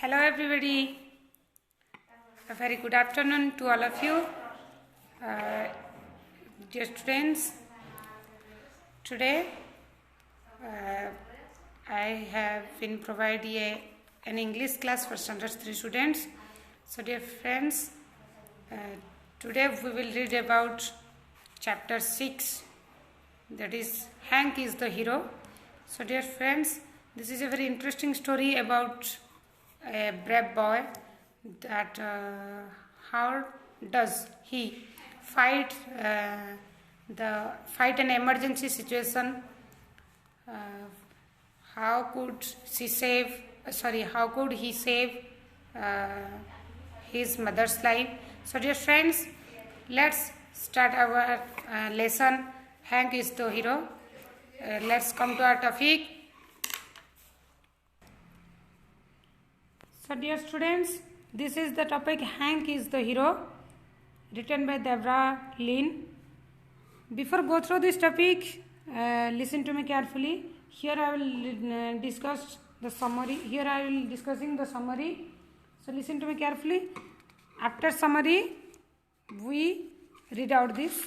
Hello everybody, a very good afternoon to all of you. Dear students, today I have been providing an English class for standard 3 students. So dear friends, today we will read about chapter 6, that is Hank is the hero. So dear friends, this is a very interesting story about a brave boy, that how does he fight an emergency situation. How could he save his mother's life? So dear friends, let's start our lesson. Hank is the hero. Let's come to our topic. So dear students, this is the topic, Hank is the hero, written by Deborah Lynn. Before go through this topic, listen to me carefully. Here I will discuss the summary. Here I will discussing the summary. So listen to me carefully. After summary, we read out this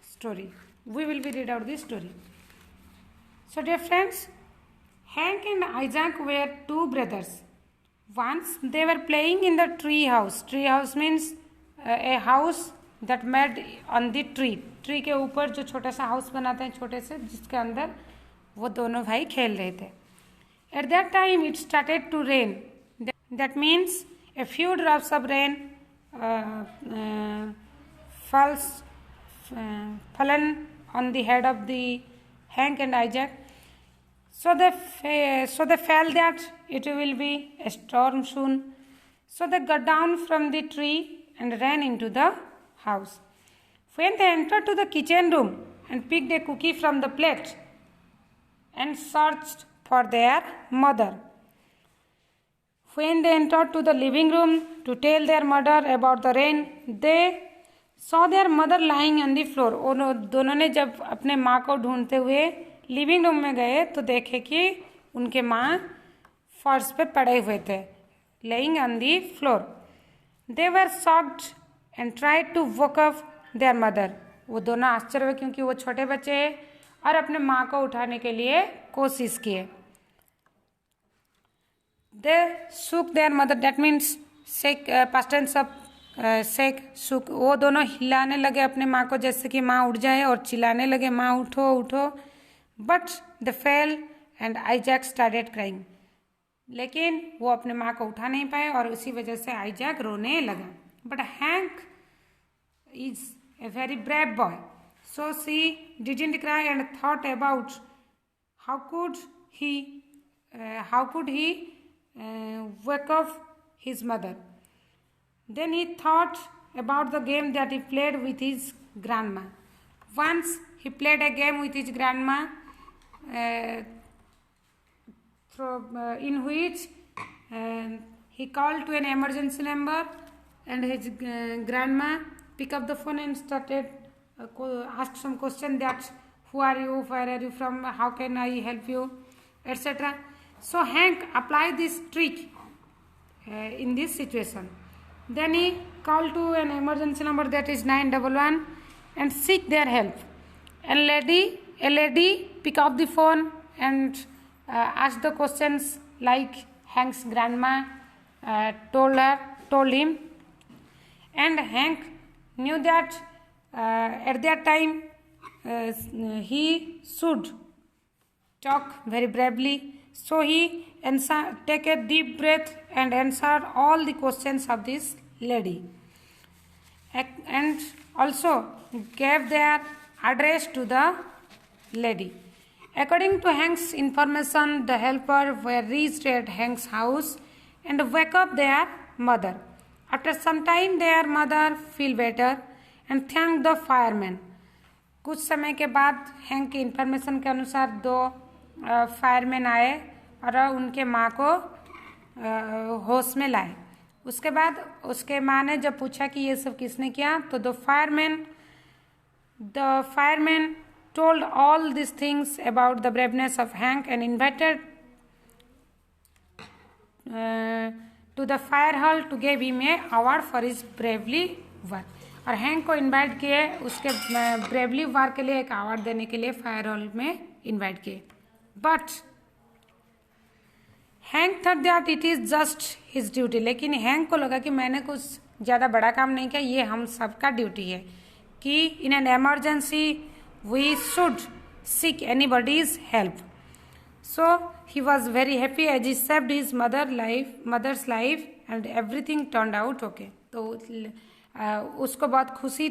story. We will be read out this story. So dear friends, Hank and Isaac were two brothers. Once they were playing in the tree house. Tree house means a house that made on the tree. Tree के ऊपर जो छोटा सा house बनाते हैं छोटे से, जिसके अंदर वो दोनों भाई खेल रहे थे. At that time it started to rain. That means a few drops of rain fallen on the head of the Hank and Isaac. So they felt that it will be a storm soon. So they got down from the tree and ran into the house. When they entered to the kitchen room and picked a cookie from the plate and searched for their mother. When they entered to the living room to tell their mother about the rain, they saw their mother lying on the floor. दोनों ने जब अपने माँ को ढूंढते हुए living room में गए तो देखे कि उनके माँ फर्श पे पड़े हुए थे, laying on the floor. They were shocked and tried to wake up their mother. वो दोनों आश्चर्य हुए क्योंकि वो छोटे बच्चे हैं और अपने माँ को उठाने के लिए कोशिश किए. They shook their mother. That means shake, past tense of shake, shook. वो दोनों हिलाने लगे अपने माँ को जैसे कि माँ उठ जाए और चिल्लाने लगे, माँ उठो उठो. But they fell and Isaac started crying. लेकिन वो अपने माँ को उठा नहीं पाए और उसी वजह से आइजैक रोने लगा. But Hank is a very brave boy, so she didn't cry and thought about how could he wake up his mother. Then he thought about the game that he played with his grandma. Once he played a game with his grandma, in which he called to an emergency number, and his grandma picked up the phone and started asked some question that who are you, where are you from, how can I help you, etc. So Hank applied this trick in this situation. Then he called to an emergency number, that is 911, and seek their help. A lady picked up the phone and asked the questions like Hank's grandma told him, and Hank knew that at that time he should talk very bravely. So he take a deep breath and answered all the questions of this lady, and also gave their address to the lady. According to Hank's information, the helper were reached at Hank's house and wake up their mother. After some time, their mother feel better and thanked the fireman. कुछ समय के बाद hang की information के अनुसार दो fireman आए और उनके माँ को होश में लाए. उसके बाद उसके माँ ने जब पूछा कि ये सब किसने किया, तो the fireman told all these things about the braveness of Hank and invited to the fire hall to give him a award for his bravely work. और हैंक को इनवाइट किए उसके ब्रेवली वर्क के लिए एक अवार्ड देने के लिए फायर हॉल में इनवाइट किए. But hang thought that it is just his duty. लेकिन हैंक को लगा कि मैंने कुछ ज़्यादा बड़ा काम नहीं किया, ये हम सबका ड्यूटी है कि in an emergency we should seek anybody's help. So he was very happy as he saved his mother's life and everything turned out okay. तो उसको बहुत खुशी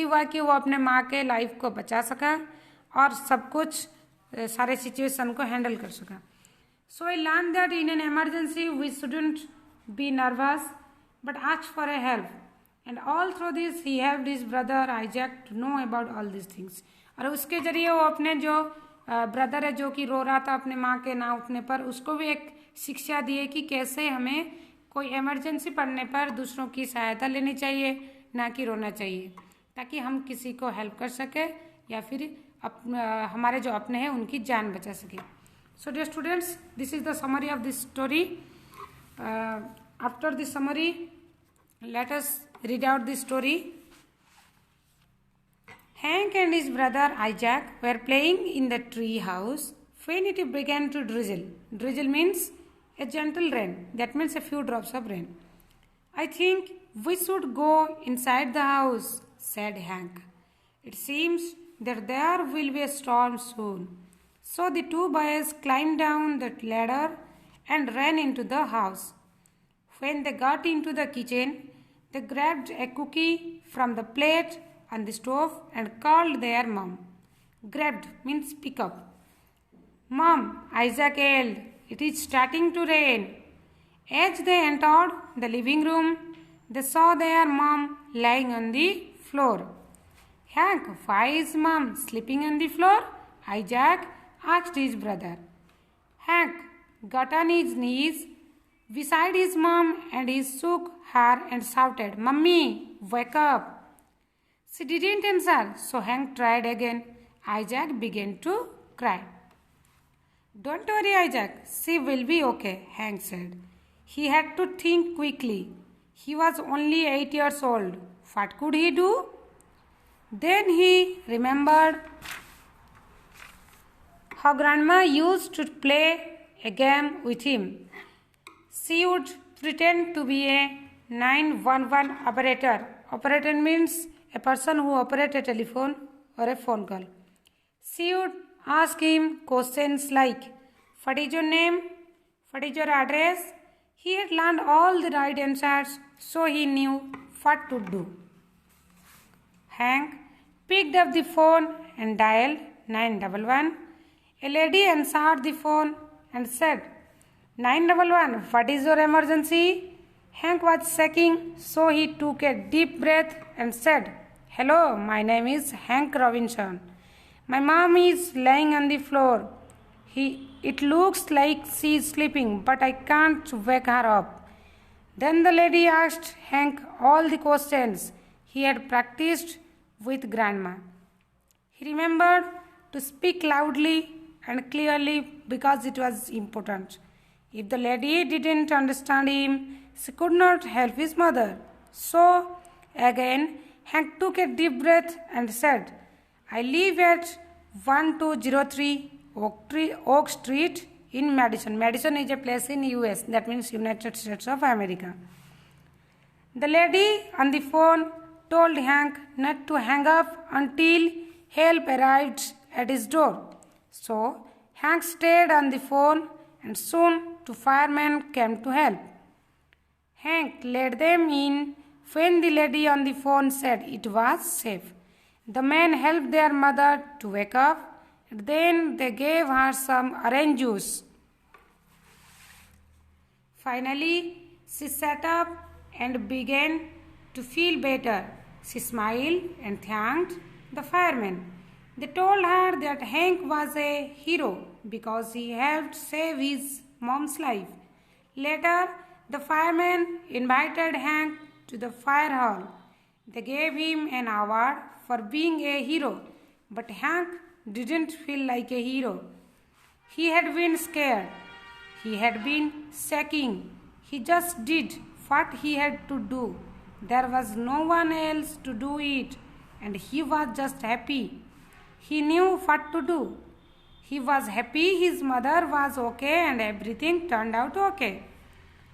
हुआ कि वो अपने माँ के लाइफ को बचा सका और सब कुछ सारे सिचुएशन को हैंडल कर सका. So I learned that in an emergency we shouldn't be nervous but ask for a help. And all through this he helped his brother Isaac to know about all these things. और उसके जरिए वो अपने जो brother है जो कि रो रहा था अपने माँ के ना उठने पर, उसको भी एक शिक्षा दी है कि कैसे हमें कोई इमरजेंसी पड़ने पर दूसरों की सहायता लेनी चाहिए, ना कि रोना चाहिए, ताकि हम किसी को हेल्प कर सके या फिर हमारे जो अपने हैं उनकी जान बचा सके. So dear students, this is the summary of this story. After this summary let us read out this story. Hank and his brother Isaac were playing in the tree house when it began to drizzle. Drizzle means a gentle rain. That means a few drops of rain. I think we should go inside the house, said Hank. It seems that there will be a storm soon. So the two boys climbed down the ladder and ran into the house. When they got into the kitchen, they grabbed a cookie from the plate on the stove and called their mom. Grabbed means pick up. Mom, Isaac yelled, it is starting to rain. As they entered the living room, they saw their mom lying on the floor. Hank, why is mom sleeping on the floor? Isaac asked his brother. Hank got on his knees beside his mom and he shook her and shouted, Mummy, wake up. She didn't answer, so Hank tried again. Isaac began to cry. Don't worry, Isaac, she will be okay, Hank said. He had to think quickly. He was only 8 years old. What could he do? Then he remembered how Grandma used to play a game with him. She would pretend to be a 911 operator. Operator means a person who operates a telephone or a phone call. She would ask him questions like, what is your name? What is your address? He had learned all the right answers, so he knew what to do. Hank picked up the phone and dialed 911. A lady answered the phone and said, 911, what is your emergency? Hank was shaking, so he took a deep breath and said, Hello, my name is Hank Robinson. My mom is lying on the floor. It looks like she is sleeping, but I can't wake her up. Then the lady asked Hank all the questions he had practiced with Grandma. He remembered to speak loudly and clearly because it was important. If the lady didn't understand him, she could not help his mother. So, again, Hank took a deep breath and said, I live at 1203 Oak Street in Madison. Madison is a place in US, that means United States of America. The lady on the phone told Hank not to hang up until help arrived at his door. So, Hank stayed on the phone and soon two firemen came to help. Hank led them in when the lady on the phone said it was safe. The men helped their mother to wake up, and then they gave her some orange juice. Finally, she sat up and began to feel better. She smiled and thanked the firemen. They told her that Hank was a hero because he helped save his mom's life. Later, the firemen invited Hank to the fire hall. They gave him an award for being a hero, but Hank didn't feel like a hero. He had been scared. He had been shaking. He just did what he had to do. There was no one else to do it, and he was just happy. He knew what to do. He was happy his mother was okay and everything turned out okay.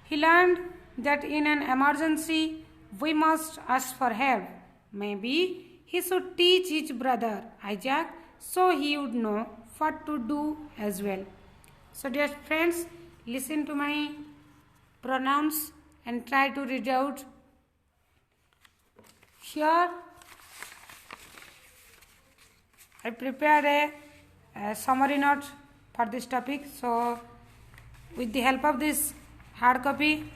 He learned that in an emergency we must ask for help. Maybe he should teach his brother Isaac so he would know what to do as well. So dear friends, listen to my pronouns and try to read out. Here I prepared a summary note for this topic. So with the help of this hard copy,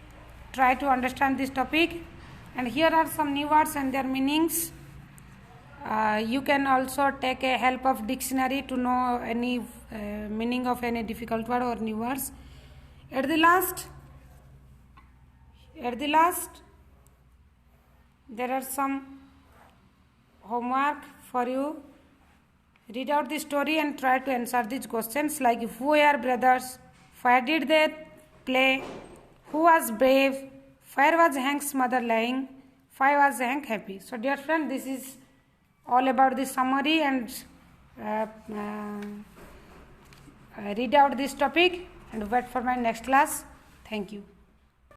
try to understand this topic. And here are some new words and their meanings. You can also take a help of dictionary to know any meaning of any difficult word or new words. At the last, there are some homework for you. Read out the story and try to answer these questions like who were brothers, where did they play, who was brave, where was Hank's mother lying, why was Hank happy. So dear friend, this is all about the summary and read out this topic and wait for my next class. Thank you.